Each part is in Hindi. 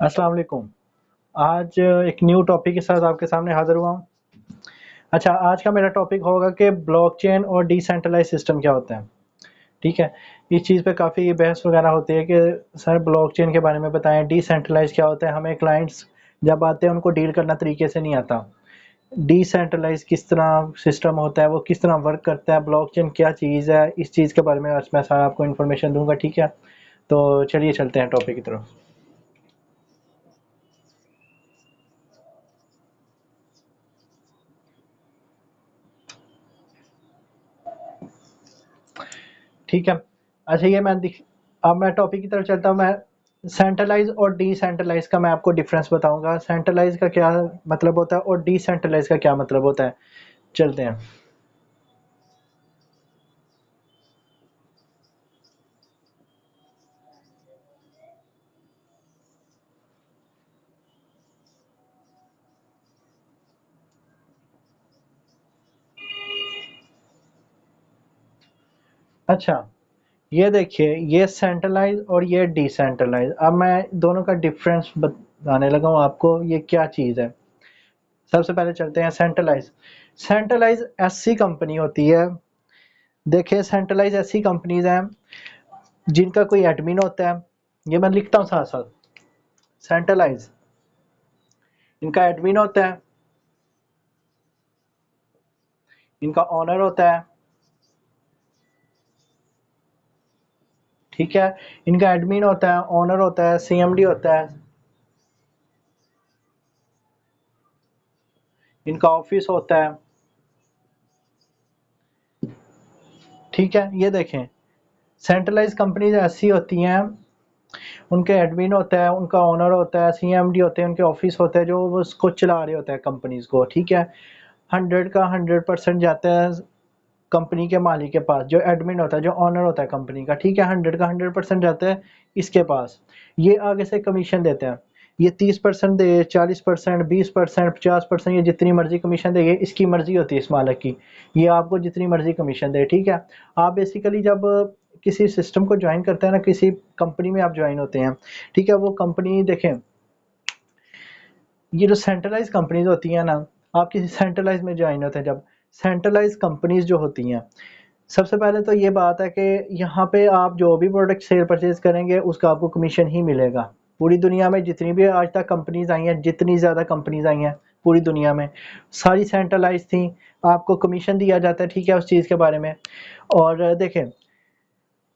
अस्सलाम वालेकुम। आज एक न्यू टॉपिक के साथ आपके सामने हाज़िर हुआ हूँ। अच्छा, आज का मेरा टॉपिक होगा कि ब्लॉकचेन और डिसेंट्रलाइज़्ड सिस्टम क्या होता है, ठीक है? इस चीज़ पे काफ़ी बहस वगैरह होती है कि सर ब्लॉकचेन के बारे में बताएँ, डिसेंट्रलाइज़्ड क्या होता है? हमें क्लाइंट्स जब आते हैं उनको डील करना तरीके से नहीं आता। डिसेंट्रलाइज़्ड किस तरह सिस्टम होता है, वो किस तरह वर्क करता है, ब्लॉकचेन क्या चीज़ है, इस चीज़ के बारे में आज मैं सारा आपको इन्फॉर्मेशन दूँगा, ठीक है? तो चलिए चलते हैं टॉपिक की तरफ। ठीक है। अच्छा ये मैं दिख अब मैं टॉपिक की तरफ चलता हूँ। मैं सेंट्रलाइज़ और डिसेंट्रलाइज़ का मैं आपको डिफ़रेंस बताऊँगा। सेंट्रलाइज़ का क्या मतलब होता है और डिसेंट्रलाइज़ का क्या मतलब होता है। चलते हैं। अच्छा, ये देखिए ये सेंट्रलाइज़ और ये डिसेंट्रलाइज़। अब मैं दोनों का डिफ़रेंस बताने लगा हूँ आपको ये क्या चीज़ है। सबसे पहले चलते हैं सेंट्रलाइज़। सेंट्रलाइज़ ऐसी कंपनी होती है, देखिए सेंट्रलाइज़ ऐसी कंपनीज़ हैं जिनका कोई एडमिन होता है। ये मैं लिखता हूँ साथ-साथ। सेंट्रलाइज़ इनका एडमिन होता है, इनका ओनर होता है, ठीक है? इनका एडमिन होता है, ओनर होता है, सीएमडी होता है, इनका ऑफिस होता है, ठीक है? ये देखें, सेंट्रलाइज़ कंपनीज़ ऐसी होती हैं, उनके एडमिन होता है, उनका ओनर होता है, सीएमडी होते हैं, उनके ऑफिस होते हैं जो वो उसको चला रहे होते हैं कंपनीज़ को, ठीक है? 100 का 100% जाता है कंपनी के मालिक के पास, जो एडमिन होता है, जो ओनर होता है कंपनी का, ठीक है? 100 का 100% जाता है इसके पास। ये आगे से कमीशन देते हैं। ये 30% दे, 40%, 20%, 50%, ये जितनी मर्ज़ी कमीशन दे, ये इसकी मर्ज़ी होती है इस मालिक की। ये आपको जितनी मर्ज़ी कमीशन दे, ठीक है? आप बेसिकली जब किसी सिस्टम को जॉइन करते हैं ना, किसी कंपनी में आप जॉइन होते हैं, ठीक है? वो कंपनी देखें, ये जो सेंट्रलाइज़ कंपनीज़ होती हैं ना, आप किसी सेंट्रलाइज़ में जॉइन होते हैं जब, सेंट्रलाइज़ कंपनीज़ जो होती हैं, सबसे पहले तो ये बात है कि यहाँ पे आप जो भी प्रोडक्ट सेल परचेज़ करेंगे उसका आपको कमीशन ही मिलेगा। पूरी दुनिया में जितनी भी आज तक कंपनीज़ आई हैं, जितनी ज़्यादा कंपनीज़ आई हैं पूरी दुनिया में, सारी सेंट्रलाइज़ थी। आपको कमीशन दिया जाता है, ठीक है, उस चीज़ के बारे में। और देखें,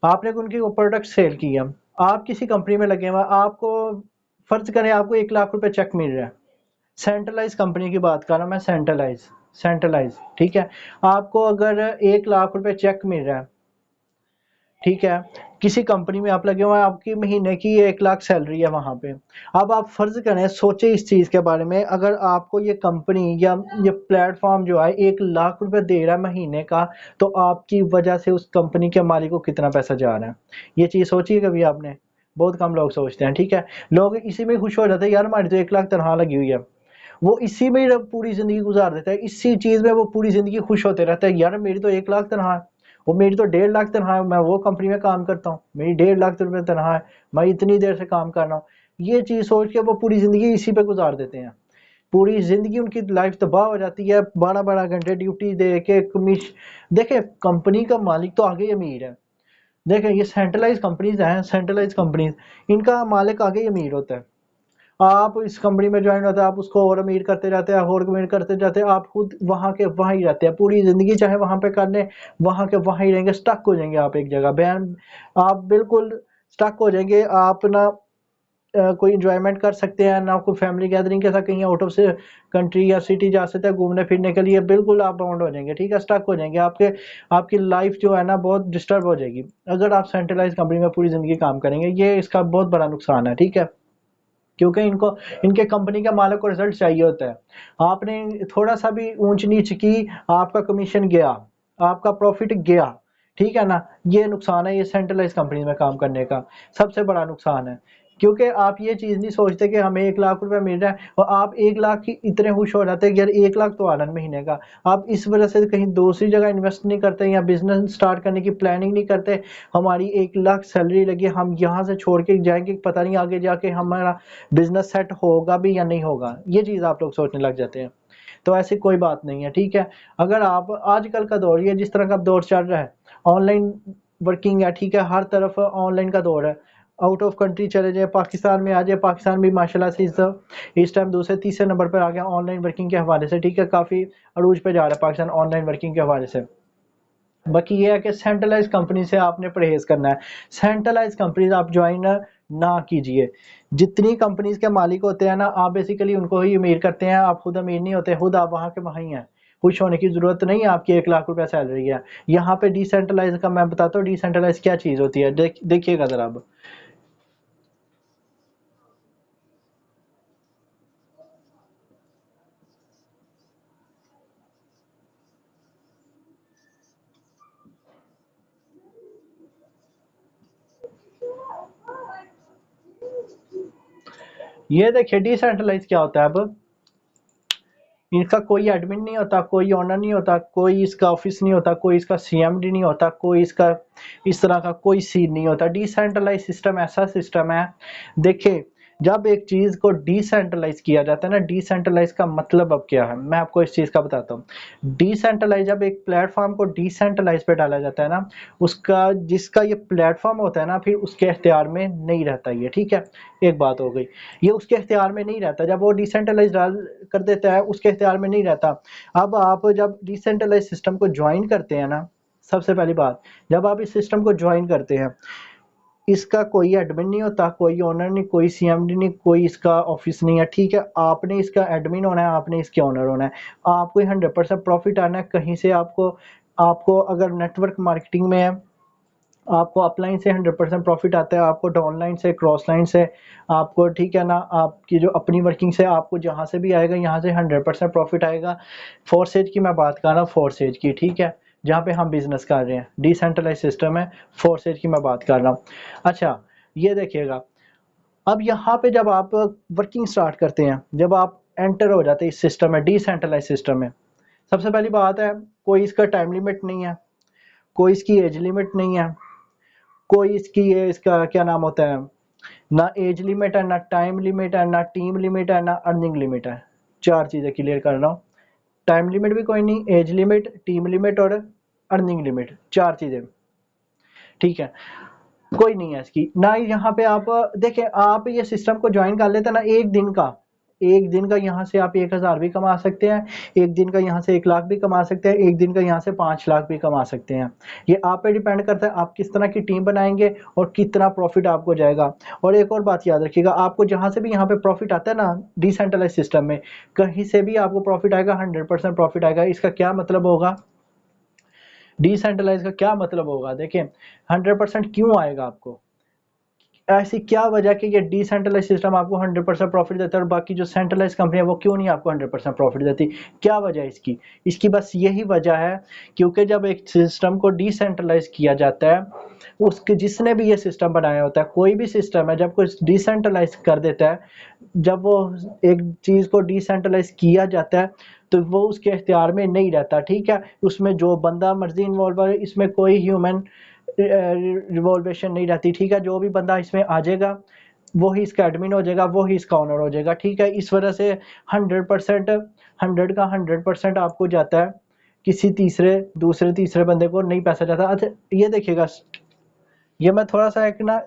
आपने उनकी वो प्रोडक्ट सेल किया, आप किसी कंपनी में लगे हुए हैं, आपको फ़र्ज़ करें आपको 1 लाख रुपए चेक मिल रहा है। सेंट्रलाइज़ कंपनी की बात कर रहा हूँ मैं, सेंट्रलाइज़, ठीक है? आपको अगर 1 लाख रुपए चेक मिल रहा है, ठीक है? किसी कंपनी में आप लगे हुए हैं, आपकी महीने की 1 लाख सैलरी है वहाँ पे। अब आप फ़र्ज़ करें, सोचें इस चीज़ के बारे में, अगर आपको ये कंपनी या ये प्लेटफ़ॉर्म जो है 1 लाख रुपए दे रहा है महीने का, तो आपकी वजह से उस कंपनी के मालिक को कितना पैसा जा रहा है। ये चीज़ सोची है कभी आपने? बहुत कम लोग सोचते हैं, ठीक है? लोग इसी में खुश हो जाते हैं, यार हमारी तो 1 लाख तनख्वाह लगी हुई है। वो इसी में ही पूरी ज़िंदगी गुज़ार देता है, इसी चीज़ में वो पूरी ज़िंदगी खुश होते रहता है, यार मेरी तो 1 लाख तनख्वाह है, वो मेरी तो 1.5 लाख तनख्वाह है, मैं वो कंपनी में काम करता हूँ, मेरी 1.5 लाख रुपए तनख्वाह है, मैं इतनी देर से काम कर रहा हूँ। ये चीज़ सोच के वो पूरी ज़िंदगी इसी पे गुज़ार देते हैं। पूरी ज़िंदगी उनकी लाइफ़ तबाह हो जाती है, 12-12 घंटे ड्यूटी दे के देखिए कंपनी का मालिक तो आगे ही अमीर है। देखें ये सेंट्रलाइज़ कंपनीज़ हैं, सेंट्रलाइज़ कंपनीज़, इनका मालिक आगे ही अमीर होता है। आप इस कंपनी में जॉइन होते हैं, आप उसको और अमीर करते जाते हैं, और अमीर करते जाते हैं, आप खुद वहाँ के वहाँ ही रहते हैं, पूरी ज़िंदगी चाहे वहाँ पे कर लें, वहाँ के वहाँ ही रहेंगे, स्टक हो जाएँगे आप एक जगह, आप बिल्कुल स्टक हो जाएँगे, आप ना कोई एन्जॉयमेंट कर सकते हैं, ना कोई फैमिली गैदरिंग के साथ कहीं आउट ऑफ से कंट्री या सिटी जा सकते हैं घूमने-फिरने के लिए, बिल्कुल आप बाउंड हो जाएँगे, ठीक है? स्टक हो जाएँगे, आपकी लाइफ़ जो है ना बहुत डिस्टर्ब हो जाएगी, अगर आप सेंट्रलाइज़ कंपनी में पूरी ज़िंदगी काम करेंगे, ये इसका बहुत बड़ा नुकसान है, ठीक है? क्योंकि इनको इनके कंपनी के मालिक को रिजल्ट चाहिए होता है। आपने थोड़ा-सा भी ऊँच-नीच की, आपका कमीशन गया, आपका प्रॉफ़िट गया, ठीक है ना? ये नुकसान है ये सेंट्रलाइज़ कंपनी में काम करने का, सबसे बड़ा नुकसान है। क्योंकि आप ये चीज़ नहीं सोचते कि हमें 1 लाख रुपए मिल रहा है और आप 1 लाख की इतने खुश हो जाते हैं कि यार 1 लाख तो आ रहा है महीने का। आप इस वजह से कहीं दूसरी जगह इन्वेस्ट नहीं करते या बिज़नेस स्टार्ट करने की प्लानिंग नहीं करते। हमारी 1 लाख सैलरी लगी, हम यहाँ से छोड़ के जाएँगे, पता नहीं आगे जाके हमारा बिज़नेस सेट होगा भी या नहीं होगा। ये चीज़ आप लोग सोचने लग जाते हैं। तो ऐसी कोई बात नहीं है, ठीक है? अगर आप आजकल का दौर ये जिस तरह का दौर चल रहा है, ऑनलाइन वर्किंग है, ठीक है? हर तरफ ऑनलाइन का दौर है। आउट ऑफ कंट्री चले जाए, पाकिस्तान में आ जाए, पाकिस्तान भी माशाल्लाह से इस टाइम दूसरे तीसरे नंबर पर आ गया ऑनलाइन वर्किंग के हवाले से, ठीक है? काफ़ी अरूज पे जा रहा है पाकिस्तान ऑनलाइन वर्किंग के हवाले से। बाकी ये है कि सेंट्रलाइज कंपनी से आपने परहेज करना है। सेंट्रलाइज कंपनीज आप ज्वाइन ना कीजिए। जितनी कंपनीज के मालिक होते हैं ना, आप बेसिकली उनको ही अमीर करते हैं, आप खुद अमीर नहीं होते, खुद आप वहाँ के वहाँ ही हैं। खुश होने की ज़रूरत नहीं है, आपकी 1 लाख रुपया सैलरी है। यहाँ पे डिसेंट्रलाइज का मैं बताता हूँ डिसेंट्रलाइज क्या चीज़ होती है, देखिएगा ज़रा अब। ये देखिए डिसेंट्रलाइज क्या होता है अब। इनका कोई एडमिन नहीं होता, कोई ओनर नहीं होता, कोई इसका ऑफिस नहीं होता, कोई इसका सीएमडी नहीं होता, कोई इसका इस तरह का कोई सीन नहीं होता। डिसेंट्रलाइज सिस्टम ऐसा सिस्टम है, देखिए जब एक चीज़ को डिसेंट्रलाइज किया जाता है ना, डिसेंट्रलाइज का मतलब अब क्या है मैं आपको इस चीज़ का बताता हूँ। डिसेंट्रलाइज जब एक प्लेटफॉर्म को डिसेंट्रलाइज पे डाला जाता है ना, उसका जिसका ये प्लेटफॉर्म होता है ना, फिर उसके इख्तियार में नहीं रहता ये, ठीक है? एक बात हो गई, ये उसके इख्तियार में नहीं रहता। जब वो डिसेंट्रलाइज डाल कर देता है उसके इख्तियार में नहीं रहता। अब आप जब डिसेंट्रलाइज सिस्टम को ज्वाइन करते हैं ना, सबसे पहली बात, जब आप इस सिस्टम को ज्वाइन करते हैं, इसका कोई एडमिन नहीं होता, कोई ओनर नहीं, कोई सीएमडी नहीं, कोई इसका ऑफिस नहीं है, ठीक है? आपने इसका एडमिन होना है, आपने इसके ओनर होना है। आपको 100% प्रॉफिट आना है कहीं से। आपको आपको अगर नेटवर्क मार्केटिंग में है, आपको अपलाइन से 100% प्रॉफिट आता है, आपको डाउनलाइन से, क्रॉस लाइन से, आपको ठीक है ना, आपकी जो अपनी वर्किंग से आपको जहाँ से भी आएगा, यहाँ से 100% प्रॉफिट आएगा। फोर्सेज की मैं बात कर रहा हूँ, फोर्सेज की, ठीक है? जहाँ पे हम बिजनेस कर रहे हैं, डिसेंट्रलाइज सिस्टम है, फोर्सेज की मैं बात कर रहा हूँ। अच्छा, ये देखिएगा, अब यहाँ पे जब आप वर्किंग स्टार्ट करते हैं, जब आप एंटर हो जाते हैं इस सिस्टम में, डिसेंट्रलाइज सिस्टम में, सबसे पहली बात है, कोई इसका टाइम लिमिट नहीं है, कोई इसकी एज लिमिट नहीं है, कोई इसकी ये इसका क्या नाम होता है, ना एज लिमिट है, ना टाइम लिमिट है, ना टीम लिमिट है, ना अर्निंग लिमिट है। 4 चीज़ें क्लियर कर रहा हूँ। टाइम लिमिट भी कोई नहीं, एज लिमिट, टीम लिमिट और अर्निंग लिमिट, 4 चीज़ें, ठीक है? कोई नहीं है इसकी। ना ही यहाँ पे आप देखें, आप ये सिस्टम को ज्वाइन कर लेते हैं ना, एक दिन का यहाँ से आप 1000 भी कमा सकते हैं, एक दिन का यहाँ से 1 लाख भी कमा सकते हैं, एक दिन का यहाँ से 5 लाख भी कमा सकते हैं। ये आप पे डिपेंड करता है आप किस तरह की टीम बनाएंगे और कितना प्रॉफिट आपको जाएगा। और एक और बात याद रखिएगा, आपको जहाँ से भी यहाँ पे प्रॉफिट आता है ना डिसेंट्रलाइज सिस्टम में, कहीं से भी आपको प्रॉफिट आएगा, 100% प्रॉफिट आएगा। इसका क्या मतलब होगा, डिसेंट्रलाइज का क्या मतलब होगा, देखें 100% क्यों आएगा आपको, ऐसी क्या वजह कि ये डिसेंट्रलाइज सिस्टम आपको 100% प्रॉफिट देता है और बाकी जो सेंट्रलाइज कंपनी है वो क्यों नहीं आपको 100% प्रॉफिट देती? क्या वजह है इसकी? इसकी बस यही वजह है, क्योंकि जब एक सिस्टम को डिसेंट्रलाइज किया जाता है, उसके जिसने भी ये सिस्टम बनाया होता है, कोई भी सिस्टम है जब कोई डिसेंट्रलाइज कर देता है, जब वो एक चीज़ को डिसेंट्रलाइज किया जाता है, तो वो उसके इख्तियार में नहीं रहता, ठीक है? उसमें जो बंदा मर्जी इन्वॉल्व है, इसमें कोई ह्यूमन रिवॉल्वेशन नहीं रहती, ठीक है? जो भी बंदा इसमें आ जाएगा वो ही इसका एडमिन हो जाएगा, वो ही इसका ऑनर हो जाएगा, ठीक है? इस वजह से 100% 100 का 100% आपको जाता है, किसी दूसरे तीसरे बंदे को नहीं पैसा जाता। अच्छा, ये देखिएगा, ये मैं थोड़ा सा एक ना,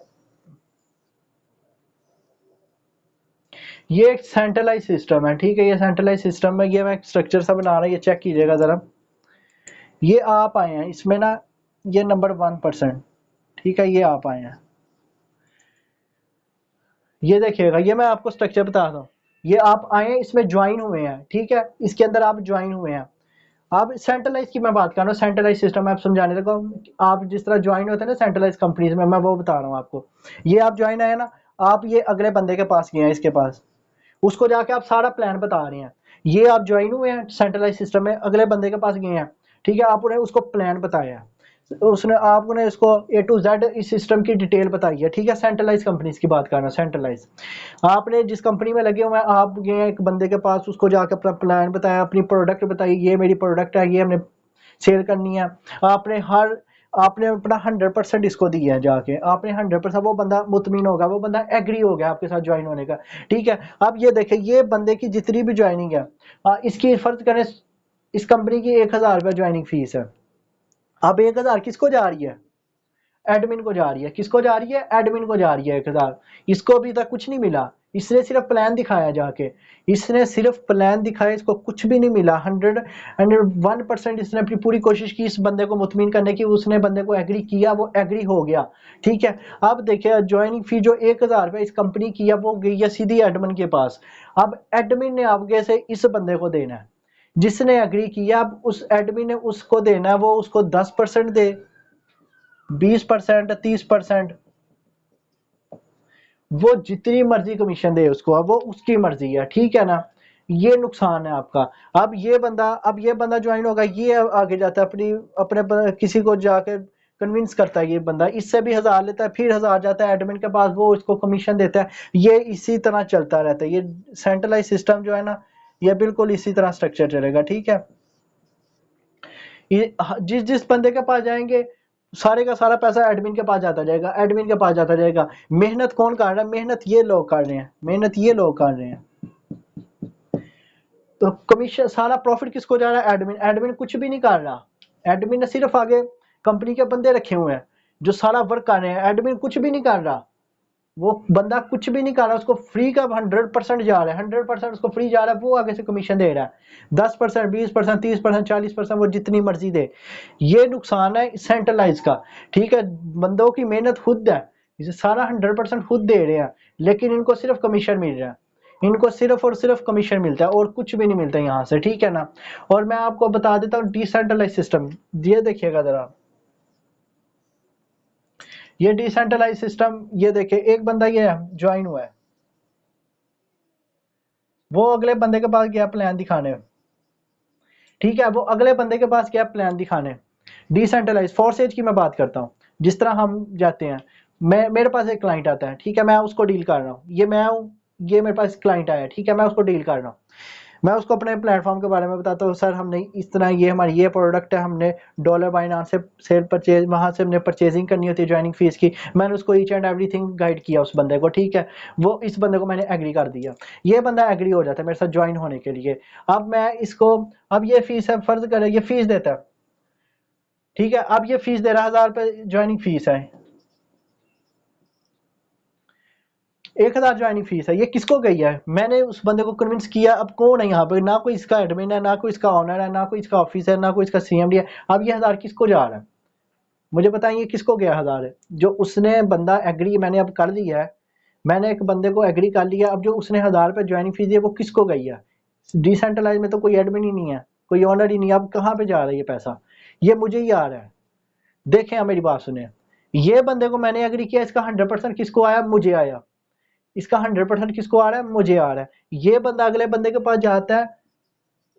ये एक सेंट्रलाइज सिस्टम है, ठीक है? ये सेंट्रलाइज सिस्टम में ये मैं एक स्ट्रक्चर सा बना रहा हूँ, ये चेक कीजिएगा ज़रा। ये आप आए हैं इसमें ना, ये नंबर 1%, ठीक है? ये आप आए हैं, ये देखिएगा, ये मैं आपको स्ट्रक्चर बता रहा हूँ। ये आप आए हैं, इसमें ज्वाइन हुए हैं, ठीक है? इसके अंदर आप ज्वाइन हुए हैं। आप सेंट्रलाइज की मैं बात कर रहा हूँ, सेंट्रलाइज सिस्टम आप समझाने लगा। आप जिस तरह ज्वाइन होते हैं ना सेंट्रलाइज कंपनीज में, मैं वो बता रहा हूँ आपको। ये आप ज्वाइन आए ना, आप ये अगले बंदे के पास गए हैं, इसके पास, उसको जाके आप सारा प्लान बता रहे हैं। ये आप ज्वाइन हुए हैं सेंट्रलाइज सिस्टम में, अगले बंदे के पास गए हैं, ठीक है? आप उन्हें उसको प्लान बताया है, उसने आपने इसको A to Z इस सिस्टम की डिटेल बताई है, ठीक है। सेंट्रलाइज कंपनीज की बात करना, सेंट्रलाइज आपने जिस कंपनी में लगे हुए हैं, आप गए एक बंदे के पास, उसको जाकर अपना प्लान बताया, अपनी प्रोडक्ट बताई, ये मेरी प्रोडक्ट है, ये हमने सेल करनी है। आपने अपना 100% इसको दिया है, जाके आपने 100%, वो बंदा मुतमिन होगा, वो बंदा एग्री हो गया आपके साथ ज्वाइन होने का, ठीक है। अब ये देखें, ये बंदे की जितनी भी ज्वाइनिंग है, इसकी फर्ज करें इस कंपनी की 1000 रुपये ज्वाइनिंग फीस है। अब 1000 किसको जा रही है? एडमिन को जा रही है। किसको जा रही है? एडमिन को जा रही है 1000। इसको अभी तक कुछ नहीं मिला, इसने सिर्फ प्लान दिखाया, जाके इसने सिर्फ प्लान दिखाया, इसको कुछ भी नहीं मिला। 101% इसने अपनी पूरी कोशिश की इस बंदे को मुतमिन करने की, उसने बंदे को एग्री किया, वो एग्री हो गया, ठीक है। अब देखिए ज्वाइनिंग फी जो 1000 रुपये इस कंपनी की है, वो गई है सीधी एडमिन के पास। अब एडमिन ने आगे से इस बंदे को देना है, जिसने एग्री किया। अब उस एडमिन ने उसको देना है, वो उसको 10% दे, 20%, 30%, वो जितनी मर्जी कमीशन दे उसको, अब वो उसकी मर्जी है, ठीक है ना। ये नुकसान है आपका। अब ये बंदा ज्वाइन होगा, ये आगे जाता है अपने किसी को जाकर कन्विंस करता है, ये बंदा इससे भी 1000 लेता है, फिर 1000 जाता है एडमिन के पास, वो इसको कमीशन देता है। ये इसी तरह चलता रहता है। ये सेंट्रलाइज सिस्टम जो है ना, ये बिल्कुल इसी तरह स्ट्रक्चर चलेगा, ठीक है। जिस जिस बंदे के पास जाएंगे, सारे का सारा पैसा एडमिन के पास जाता जाएगा, एडमिन के पास जाता जाएगा। मेहनत कौन कर रहा है? मेहनत ये लोग कर रहे हैं, मेहनत ये लोग कर रहे हैं। तो कमीशन, सारा प्रॉफिट किसको जा रहा है? एडमिन। एडमिन कुछ भी नहीं कर रहा, एडमिन ने सिर्फ आगे कंपनी के बंदे रखे हुए हैं जो सारा वर्क कर रहे हैं। एडमिन कुछ भी नहीं कर रहा, वो बंदा कुछ भी नहीं कर रहा, उसको फ्री का 100% जा रहा है, 100% उसको फ्री जा रहा है, वो आगे से कमीशन दे रहा है 10%, 20%, 30%, 40%, वो जितनी मर्जी दे। ये नुकसान है सेंट्रलाइज का, ठीक है। बंदों की मेहनत खुद है, इसे सारा 100% खुद दे रहे हैं, लेकिन इनको सिर्फ कमीशन मिल रहा है, इनको सिर्फ और सिर्फ कमीशन मिलता है और कुछ भी नहीं मिलता यहाँ से, ठीक है ना। और मैं आपको बता देता हूँ डिसेंट्रलाइज सिस्टम, ये देखिएगा जरा, ये डिसेंट्रलाइज सिस्टम, ये देखिए एक बंदा ये ज्वाइन हुआ है, वो अगले बंदे के पास गया प्लान दिखाने, ठीक है। वो अगले बंदे के पास गया प्लान दिखाने। डिसेंट्रलाइज फोर्सेज की मैं बात करता हूँ, जिस तरह हम जाते हैं, मेरे पास एक क्लाइंट आता है, ठीक है, मैं उसको डील कर रहा हूँ, ये मैं हूँ, ये मेरे पास क्लाइंट आया, ठीक है, मैं उसको डील कर रहा हूँ। मैं उसको अपने प्लेटफॉर्म के बारे में बताता हूँ, सर हमने इस तरह, ये हमारी ये प्रोडक्ट है, हमने डॉलर बाइनांस से सेल परचेज, वहाँ से हमने परचेजिंग करनी होती है ज्वाइनिंग फीस की। मैंने उसको ईच एंड एवरीथिंग गाइड किया उस बंदे को, ठीक है। वो इस बंदे को मैंने एग्री कर दिया, ये बंदा एग्री हो जाता है मेरे साथ ज्वाइन होने के लिए। अब मैं इसको, अब ये फीस है, फर्ज करें ये फीस देता है, ठीक है। अब ये फीस दे रहा है, 1000 रुपये ज्वाइनिंग फीस है, 1000 ज्वाइनिंग फीस है। ये किसको गई है? मैंने उस बंदे को कन्विंस किया। अब कौन है यहाँ पे? ना कोई इसका एडमिन है, ना कोई इसका ऑनर है, ना कोई इसका ऑफिस है, ना कोई इसका सीएमडी है। अब ये 1000 किसको जा रहा है? मुझे बताएं, ये किसको गया 1000 है? जो उसने बंदा एग्री मैंने अब कर लिया है, मैंने एक बंदे को एग्री कर लिया, अब जो उसने 1000 रुपये ज्वाइनिंग फीस दी है, वो किसको गई है? डिसेंट्रलाइज में तो कोई एडमिन ही नहीं है, कोई ऑनर ही नहीं है। अब कहाँ पे जा रहा है ये पैसा? ये मुझे ही आ रहा है। देखें, आप मेरी बात सुने, ये बंदे को मैंने एग्री किया, इसका 100% किसको आया? मुझे आया। इसका 100% किसको आ रहा है? मुझे आ रहा है। ये बंदा अगले बंदे के पास जाता है,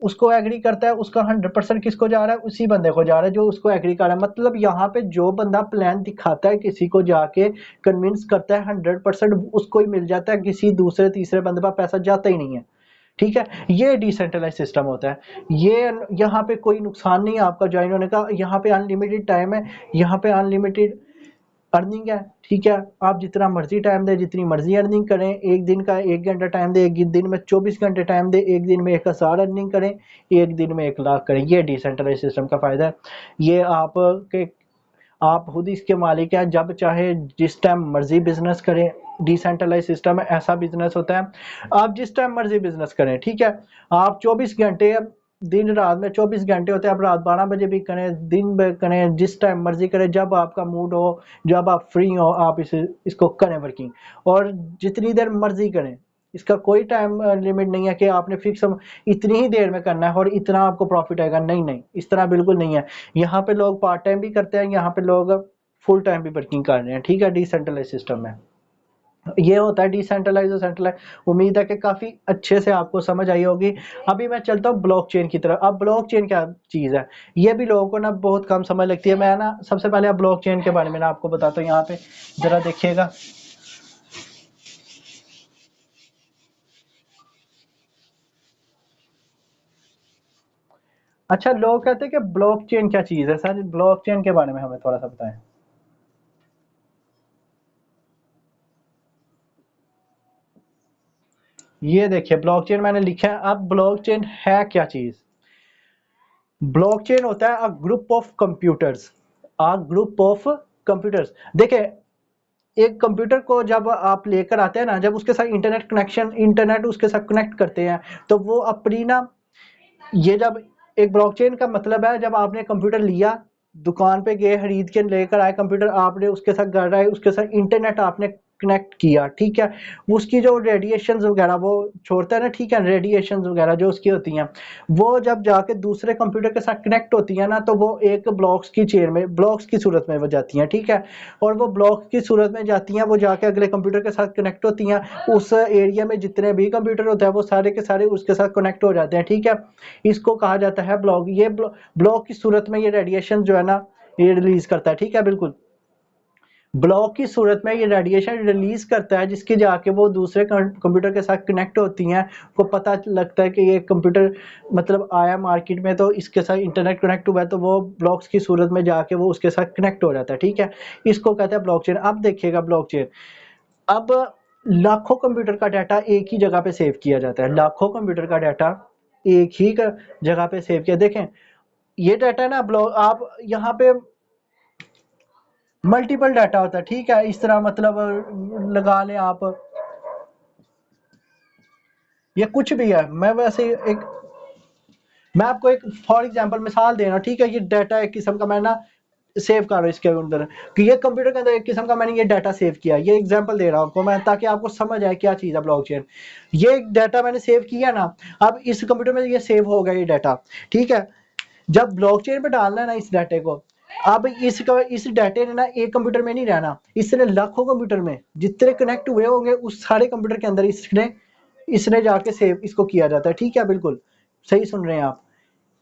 उसको एग्री करता है, उसका 100% किसको जा रहा है? उसी बंदे को जा रहा है जो उसको एग्री कर रहा है। मतलब यहाँ पे जो बंदा प्लान दिखाता है, किसी को जाके कन्विंस करता है, 100% उसको ही मिल जाता है, किसी दूसरे तीसरे बंदे पर पैसा जाता ही नहीं है, ठीक है। ये डिसेंट्रलाइज सिस्टम होता है। ये यहाँ पे कोई नुकसान नहीं है आपका ज्वाइन होने का, यहाँ पे अनलिमिटेड टाइम है, यहाँ पे अनलिमिटेड अर्निंग है, ठीक है। आप जितना मर्जी टाइम दे, जितनी मर्जी अर्निंग करें, एक दिन का 1 घंटा टाइम दे, एक दिन में 24 घंटे टाइम दे, एक दिन में 1000 अर्निंग करें, एक दिन में 1 लाख करें। ये डिसेंट्रलाइज सिस्टम का फायदा है। ये आप खुद इसके मालिक हैं, जब चाहे जिस टाइम मर्जी बिजनेस करें। डिसेंट्रलाइज सिस्टम में ऐसा बिजनेस होता है, आप जिस टाइम मर्जी बिजनेस करें, ठीक है। आप 24 घंटे, दिन रात में 24 घंटे होते हैं, आप रात 12 बजे भी करें, दिन में करें, जिस टाइम मर्जी करें, जब आपका मूड हो, जब आप फ्री हो, आप इसको करें वर्किंग, और जितनी देर मर्जी करें। इसका कोई टाइम लिमिट नहीं है कि आपने फिक्स इतनी ही देर में करना है और इतना आपको प्रॉफिट आएगा। नहीं नहीं, इस तरह बिल्कुल नहीं है। यहाँ पे लोग पार्ट टाइम भी करते हैं, यहाँ पे लोग फुल टाइम भी वर्किंग कर रहे हैं, ठीक है, डिसेंट्रलाइज सिस्टम में। ये होता है डिसेंट्रलाइज और सेंट्रलाइज। उम्मीद है कि काफ़ी अच्छे से आपको समझ आई होगी। अभी मैं चलता हूँ ब्लॉकचेन की तरफ। अब ब्लॉकचेन क्या चीज़ है, ये भी लोगों को ना बहुत कम समझ लगती है। मैं ना सबसे पहले अब ब्लॉकचेन के बारे में ना आपको बताता हूँ। यहाँ पे ज़रा देखिएगा। अच्छा, लोग कहते हैं कि ब्लॉकचेन क्या चीज़ है सर, ब्लॉकचेन के बारे में हमें थोड़ा सा बताएं। ये देखिए ब्लॉकचेन मैंने लिखा है। अब ब्लॉकचेन है क्या चीज़। ब्लॉकचेन होता है a group of computers, a group of computers. देखिए एक कंप्यूटर को जब आप लेकर आते हैं ना, जब उसके साथ इंटरनेट कनेक्शन, इंटरनेट उसके साथ कनेक्ट करते हैं, तो वो अपनी ना, ये जब एक ब्लॉकचेन का मतलब है, जब आपने कंप्यूटर लिया, दुकान पे गए, खरीद के लेकर आए कंप्यूटर, आपने उसके साथ घर आए, उसके साथ इंटरनेट आपने कनेक्ट किया, ठीक है। उसकी जो रेडिएशंस वगैरह वो छोड़ता है ना, ठीक है, रेडिएशंस वगैरह जो उसकी होती हैं, वो जब जाके दूसरे कंप्यूटर के साथ कनेक्ट होती है ना, तो वो एक ब्लॉक्स की चेन में, ब्लॉक्स की सूरत में वो जाती हैं, ठीक है। और वो ब्लॉक की सूरत में जाती हैं, वो जाके अगले कंप्यूटर के साथ कनेक्ट होती हैं। उस एरिया में जितने भी कंप्यूटर होते हैं वो सारे के सारे उसके साथ कनेक्ट हो जाते हैं, ठीक है। इसको कहा जाता है ब्लॉक। ये ब्लॉक की सूरत में ये रेडिएशन जो है ना, ये रिलीज करता है, ठीक है, बिल्कुल। ब्लॉक की सूरत में ये रेडिएशन रिलीज करता है, जिसकी जाके वो दूसरे कंप्यूटर के साथ कनेक्ट होती हैं। को पता लगता है कि ये कंप्यूटर मतलब आया मार्केट में, तो इसके साथ इंटरनेट कनेक्ट हुआ है, तो वो ब्लॉक्स की सूरत में जाके वो उसके साथ कनेक्ट हो जाता है, ठीक है। इसको कहते हैं ब्लॉकचेन। अब देखिएगा ब्लॉकचेन, अब लाखों कंप्यूटर का डाटा एक ही जगह पे सेव किया जाता है। लाखों कंप्यूटर का डाटा एक ही जगह पे सेव किया। देखें ये डाटा ना, ब्लॉक आप यहाँ पे मल्टीपल डाटा होता है, ठीक है। इस तरह मतलब लगा लें आप, ये कुछ भी है। मैं वैसे एक, मैं आपको एक फॉर एग्जांपल मिसाल दे रहा हूँ, ठीक है। ये डाटा एक किस्म का मैं ना सेव कर रहा हूँ इसके अंदर, कि ये कंप्यूटर के अंदर एक किस्म का मैंने ये डाटा सेव किया। ये एग्जांपल दे रहा हूँ आपको मैं, ताकि आपको समझ आए क्या चीज़ है ब्लॉकचेन। ये डाटा मैंने सेव किया ना, अब इस कंप्यूटर में ये सेव हो गया ये डाटा, ठीक है। जब ब्लॉकचेन पे डालना है ना इस डाटे को, अब इस डाटे ने ना एक कंप्यूटर में नहीं रहना, इसने लाखों कंप्यूटर में जितने कनेक्ट हुए होंगे उस सारे कंप्यूटर के अंदर इसने इसने जाके सेव इसको किया जाता है, ठीक है। बिल्कुल सही सुन रहे हैं आप।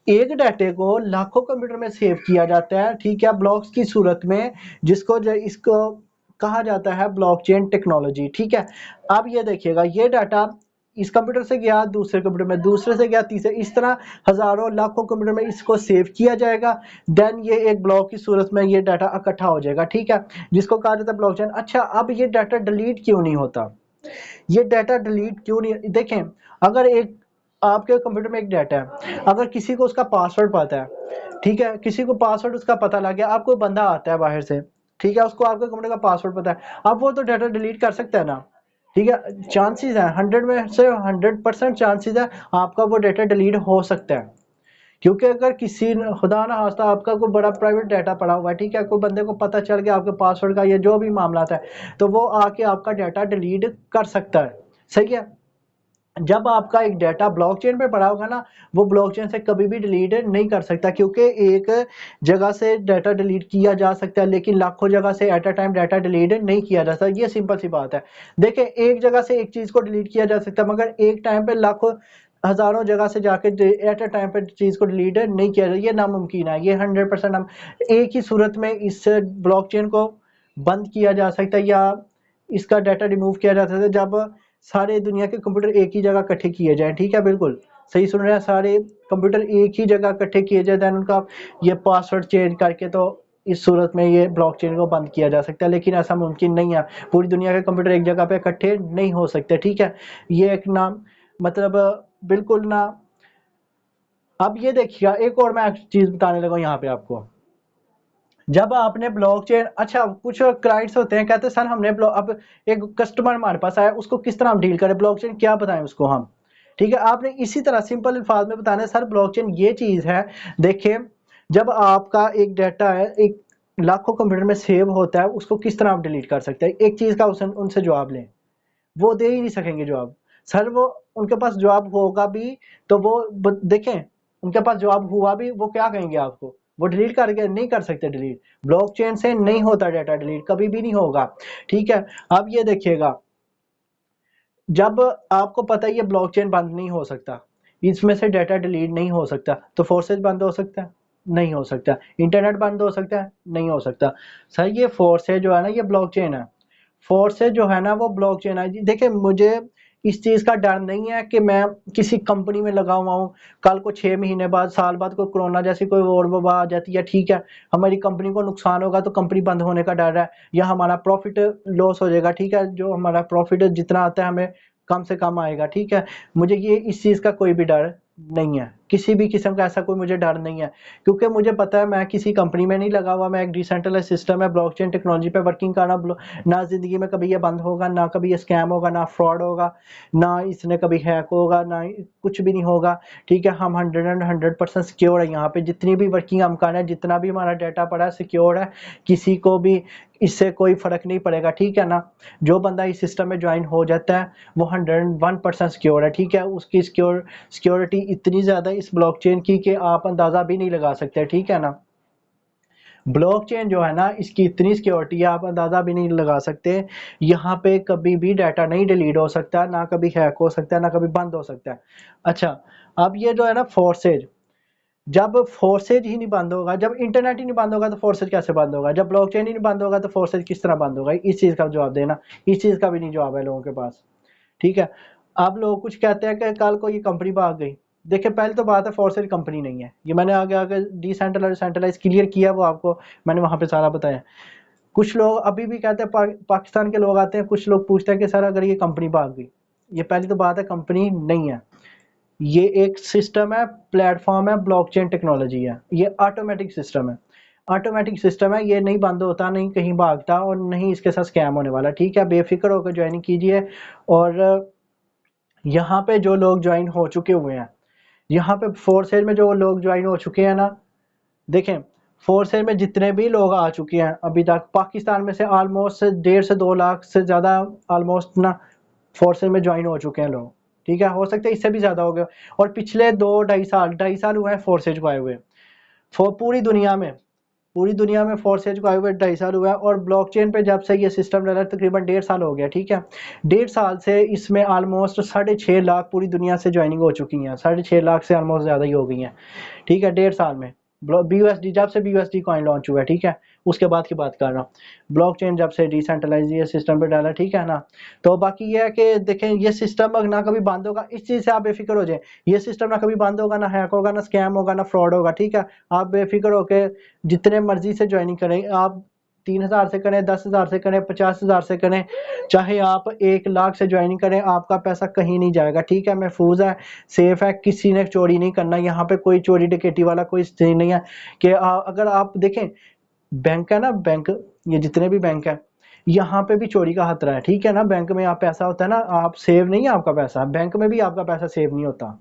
एक डाटे को लाखों कंप्यूटर में सेव किया जाता है, ठीक है, ब्लॉक्स की सूरत में, जिसको इसको कहा जाता है ब्लॉकचेन टेक्नोलॉजी, ठीक है। अब ये देखिएगा, ये डाटा इस कंप्यूटर से गया दूसरे कंप्यूटर में, दूसरे से गया तीसरे, इस तरह हजारों लाखों कंप्यूटर में इसको सेव किया जाएगा। देन ये एक ब्लॉक की सूरत में ये डाटा इकट्ठा हो जाएगा, ठीक है, जिसको कहा जाता है ब्लॉकचेन। अच्छा, अब ये डाटा डिलीट क्यों नहीं होता, ये डाटा डिलीट क्यों नहीं, देखें, अगर एक आपके कंप्यूटर में एक डाटा है, अगर किसी को उसका पासवर्ड पता है, ठीक है, किसी को पासवर्ड उसका पता लग गया, आपको बंदा आता है बाहर से, ठीक है, उसको आपके कंप्यूटर का पासवर्ड पता है, अब वो तो डाटा डिलीट कर सकता है ना, ठीक है। चांसेस है 100 में से 100% चांसेस है आपका वो डाटा डिलीट हो सकता है। क्योंकि अगर किसी खुदा ना खास्ता आपका कोई बड़ा प्राइवेट डाटा पड़ा हुआ है, ठीक है, कोई बंदे को पता चल गया आपके पासवर्ड का, ये जो भी मामला है, तो वो आके आपका डाटा डिलीट कर सकता है, सही है। जब आपका एक डाटा ब्लॉकचेन पे पड़ा होगा ना, वो ब्लॉकचेन से कभी भी डिलीट नहीं कर सकता, क्योंकि एक जगह से डाटा डिलीट किया जा सकता है, लेकिन लाखों जगह से at a time data delete नहीं किया जा सकता। ये सिंपल सी बात है। देखिए एक जगह से एक चीज़ को डिलीट किया जा सकता है, मगर एक टाइम पे लाखों हजारों जगह से जाके एट अ टाइम पे चीज़ को डिलीट नहीं किया जाए, ये नामुमकिन है। ये 100% हम एक ही सूरत में इस ब्लॉकचेन को बंद किया जा सकता है, या इसका डाटा रिमूव किया जा सकता है, जब सारे दुनिया के कंप्यूटर एक ही जगह इकट्ठे किए जाएँ, ठीक है, बिल्कुल सही सुन रहे हैं। सारे कंप्यूटर एक ही जगह इकट्ठे किए जाए, देन उनका ये पासवर्ड चेंज करके, तो इस सूरत में ये ब्लॉकचेन को बंद किया जा सकता है, लेकिन ऐसा मुमकिन नहीं है। पूरी दुनिया के कंप्यूटर एक जगह पे इकट्ठे नहीं हो सकते, ठीक है। ये एक नाम मतलब बिल्कुल ना। अब ये देखिएगा, एक और मैं चीज़ बताने लगा यहाँ पे आपको। जब आपने ब्लॉकचेन, अच्छा कुछ क्लाइंट्स होते हैं कहते हैं सर हमने अब एक कस्टमर हमारे पास आया, उसको किस तरह हम डील करें, ब्लॉकचेन क्या बताएं उसको हम, ठीक है। आपने इसी तरह सिंपल अल्फाज में बताना है, सर ब्लॉकचेन ये चीज़ है। देखिए जब आपका एक डाटा है, एक लाखों कंप्यूटर में सेव होता है, उसको किस तरह आप डिलीट कर सकते हैं, एक चीज़ का उनसे जवाब लें, वो दे ही नहीं सकेंगे जवाब। सर वो उनके पास जवाब होगा भी, तो वो देखें उनके पास जवाब हुआ भी, वो क्या कहेंगे आपको, वो डिलीट करके नहीं कर सकते डिलीट। ब्लॉकचेन से नहीं होता डाटा डिलीट, कभी भी नहीं होगा, ठीक है। अब ये देखिएगा, जब आपको पता है ये ब्लॉकचेन बंद नहीं हो सकता, इसमें से डाटा डिलीट नहीं हो सकता, तो फोर्सेज बंद हो सकता है? नहीं हो सकता। इंटरनेट बंद हो सकता है? नहीं हो सकता। सर ये फोर्सेज जो है ना, ये ब्लॉकचेन है। फोर्सेज जो है ना वो ब्लॉकचेन है जी। देखिए मुझे इस चीज़ का डर नहीं है कि मैं किसी कंपनी में लगा हुआ हूँ, कल को 6 महीने बाद, साल बाद कोई कोरोना जैसी कोई और वबा आ जाती है, ठीक है, हमारी कंपनी को नुकसान होगा तो कंपनी बंद होने का डर है, या हमारा प्रॉफिट लॉस हो जाएगा, ठीक है, जो हमारा प्रॉफिट जितना आता है हमें कम से कम आएगा, ठीक है। मुझे ये इस चीज़ का कोई भी डर नहीं है, किसी भी किस्म का ऐसा कोई मुझे डर नहीं है, क्योंकि मुझे पता है मैं किसी कंपनी में नहीं लगा हुआ, मैं एक डिसेंट्रलाइज्ड सिस्टम है, ब्लॉकचेन टेक्नोलॉजी पे वर्किंग कर रहा, ना ज़िंदगी में कभी ये बंद होगा, ना कभी ये स्कैम होगा, ना फ्रॉड होगा, ना इसने कभी हैक होगा, ना कुछ भी नहीं होगा, ठीक है। हम 100% सिक्योर है यहाँ पे, जितनी भी वर्किंग हम कर रहे हैं, जितना भी हमारा डाटा पड़ा है सिक्योर है, किसी को भी इससे कोई फ़र्क नहीं पड़ेगा, ठीक है ना। जो बंदा इस सिस्टम में ज्वाइन हो जाता है वो 101% सिक्योर है, ठीक है। उसकी सिक्योरिटी इतनी ज़्यादा इस ब्लॉकचेन की कि आप अंदाज़ा भी नहीं लगा सकते, ठीक है ना। ब्लॉकचेन जो है ना इसकी इतनी सिक्योरिटी है आप अंदाज़ा भी नहीं लगा सकते। यहाँ पे कभी भी डाटा नहीं डिलीट हो सकता, ना कभी हैक हो सकता है, ना कभी बंद हो सकता है। अच्छा, अब ये जो है ना फोर्सेज, जब फोर्सेज ही नहीं बंद होगा, जब इंटरनेट ही नहीं बंद होगा तो फोर्सेज कैसे बंद होगा, जब ब्लॉकचेन ही नहीं बंद होगा तो फोर्सेज किस तरह बंद होगा? इस चीज़ का जवाब देना, इस चीज़ का भी नहीं जवाब है लोगों के पास, ठीक है। अब लोग कुछ कहते हैं कि कल को ये कंपनी भाग गई। देखिए पहले तो बात है फोर्सेज कंपनी नहीं है, ये मैंने आगे आगे डिसेंट्रलाइज सेंट्रलाइज क्लियर किया, वो आपको मैंने वहाँ पे सारा बताया। कुछ लोग अभी भी कहते हैं पाकिस्तान के लोग आते हैं, कुछ लोग पूछते हैं कि सर अगर ये कंपनी भाग गई, ये पहली तो बात है कंपनी नहीं है, ये एक सिस्टम है, प्लेटफॉर्म है, ब्लॉकचेन टेक्नोलॉजी है, ये ऑटोमेटिक सिस्टम है, ऑटोमेटिक सिस्टम है, ये नहीं बंद होता, नहीं कहीं भागता और नहीं इसके साथ स्कैम होने वाला, ठीक है। बेफिक्र होकर ज्वाइनिंग कीजिए। और यहाँ पे जो लोग ज्वाइन हो चुके हुए हैं, यहाँ पे फोर्सेज में जो लोग ज्वाइन हो चुके हैं ना, देखें फोर्सेज में जितने भी लोग आ चुके हैं अभी तक पाकिस्तान में से ऑलमोस्ट 1.5 से 2 लाख से ज़्यादा ऑलमोस्ट ना फोर्सेज में ज्वाइन हो चुके हैं लोग, ठीक है। हो सकता है इससे भी ज़्यादा हो गया, और पिछले 2 ढाई साल हुए हैं फोर्सेज को आए हुए, पूरी दुनिया में फोर्सेज को आए हुए 2.5 साल हुआ है। और ब्लॉकचेन पे जब से ये सिस्टम डला तकरीबन 1.5 साल हो गया, ठीक है। 1.5 साल से इसमें ऑलमोस्ट 6.5 लाख पूरी दुनिया से ज्वाइनिंग हो चुकी हैं, 6.5 लाख से ऑलमोस्ट ज़्यादा ही हो गई हैं, ठीक है, 1.5 साल में। BUSD जब से BUSD कॉइन लॉन्च हुआ है, ठीक है, उसके बाद की बात कर रहा हूँ। ब्लॉकचेन जब से डिसेंट्रलाइज ये सिस्टम पे डाला, ठीक है ना। तो बाकी ये है कि देखें ये सिस्टम ना कभी बंद होगा, इस चीज़ से आप बेफिक्र हो जाए, ये सिस्टम ना कभी बंद होगा, ना हैक होगा, ना स्कैम होगा, ना फ्रॉड होगा, ठीक है। आप बेफिक्र होके जितने मर्जी से ज्वाइनिंग करें, आप 3,000 से करें, 10,000 से करें, 50,000 से करें, चाहे आप 1 लाख से ज्वाइनिंग करें, आपका पैसा कहीं नहीं जाएगा, ठीक है। महफूज है, सेफ है, किसी ने चोरी नहीं करना, यहाँ पे कोई चोरी डकैती वाला कोई सीन नहीं है कि अगर आप देखें बैंक है ना, बैंक, ये जितने भी बैंक है यहाँ पे भी चोरी का खतरा है, ठीक है ना। बैंक में आप पैसा होता है ना, आप सेव नहीं है आपका पैसा, बैंक में भी आपका पैसा सेव नहीं होता,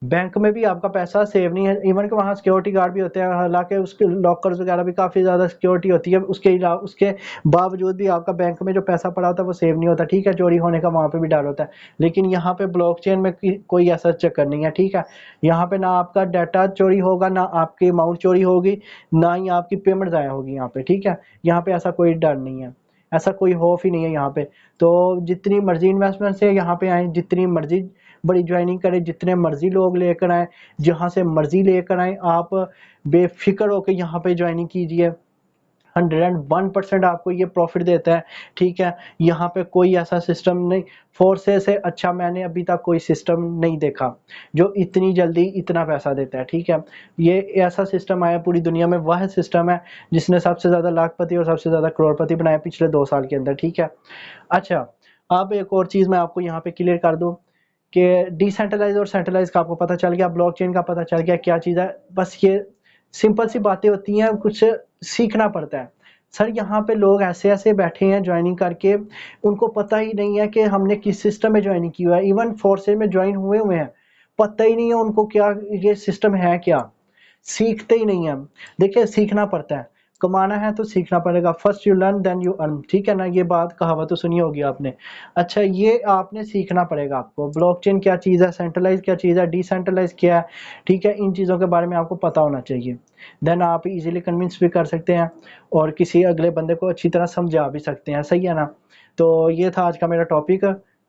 बैंक में भी आपका पैसा सेव नहीं है। इवन कि वहाँ सिक्योरिटी गार्ड भी होते हैं, हालांकि उसके लॉकर्स वगैरह भी काफ़ी ज़्यादा सिक्योरिटी होती है, उसके बावजूद भी आपका बैंक में जो पैसा पड़ा होता है वो सेव नहीं होता, ठीक है। चोरी होने का वहाँ पे भी डर होता है, लेकिन यहाँ पे ब्लॉकचेन में कोई ऐसा चक्कर नहीं है, ठीक है। यहाँ पे ना आपका डाटा चोरी होगा, ना आपकी अमाउंट चोरी होगी, ना ही आपकी पेमेंट ज़ाया होगी यहाँ पे, ठीक है। यहाँ पे ऐसा कोई डर नहीं है, ऐसा कोई खौफ ही नहीं है यहाँ पे। तो जितनी मर्जी इन्वेस्टमेंट से यहाँ पे आए, जितनी मर्जी बड़ी ज्वाइनिंग करें, जितने मर्जी लोग लेकर आए, जहाँ से मर्जी लेकर आए, आप बेफिक्र होकर यहाँ पे ज्वाइनिंग कीजिए। 101% आपको ये प्रॉफिट देता है, ठीक है। यहाँ पे कोई ऐसा सिस्टम नहीं, फोर्सेस से अच्छा मैंने अभी तक कोई सिस्टम नहीं देखा जो इतनी जल्दी इतना पैसा देता है, ठीक है। ये ऐसा सिस्टम आया पूरी दुनिया में, वह सिस्टम है जिसने सबसे ज़्यादा लाखपति और सबसे ज़्यादा करोड़पति बनाया पिछले 2 साल के अंदर, ठीक है। अच्छा, अब एक और चीज़ मैं आपको यहाँ पे क्लियर कर दूँ कि डिसेंट्रलाइज और सेंट्रलाइज का आपको पता चल गया, ब्लॉकचेन का पता चल गया क्या चीज़ है। बस ये सिंपल सी बातें होती हैं, कुछ सीखना पड़ता है। सर यहाँ पे लोग ऐसे-ऐसे बैठे हैं ज्वाइनिंग करके, उनको पता ही नहीं है कि हमने किस सिस्टम में ज्वाइनिंग की हुआ है। इवन फोर्सेज में ज्वाइन हुए हैं, पता ही नहीं है उनको क्या ये सिस्टम है क्या, सीखते ही नहीं हैं। देखिए सीखना पड़ता है, कमाना है तो सीखना पड़ेगा। First you learn then you earn, ठीक है ना, ये बात कहावत तो सुनी होगी आपने। अच्छा, ये आपने सीखना पड़ेगा आपको, ब्लॉकचेन क्या चीज़ है, सेंट्रलाइज क्या चीज़ है, डिसेंट्रलाइज क्या है, ठीक है। इन चीज़ों के बारे में आपको पता होना चाहिए, देन आप इजीली कन्विंस भी कर सकते हैं और किसी अगले बंदे को अच्छी तरह समझा भी सकते हैं, सही है ना। तो ये था आज का मेरा टॉपिक।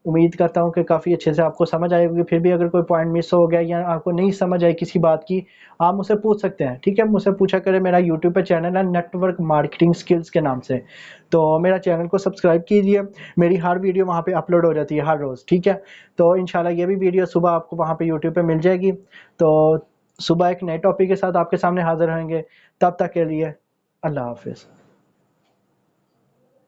उम्मीद करता हूँ कि काफ़ी अच्छे से आपको समझ आई होगी। फिर भी अगर कोई पॉइंट मिस हो गया या आपको नहीं समझ आई किसी बात की, आप मुझसे पूछ सकते हैं, ठीक है? मुझसे पूछा करें। मेरा यूट्यूब पे चैनल है नेटवर्क मार्केटिंग स्किल्स के नाम से, तो मेरा चैनल को सब्सक्राइब कीजिए। मेरी हर वीडियो वहाँ पे अपलोड हो जाती है हर रोज़, ठीक है? तो इंशाल्लाह ये भी वीडियो सुबह आपको वहाँ पे यूट्यूब पे मिल जाएगी। तो सुबह एक नए टॉपिक के साथ आपके सामने हाज़िर होंगे। तब तक के लिए अल्लाह हाफ़िज़।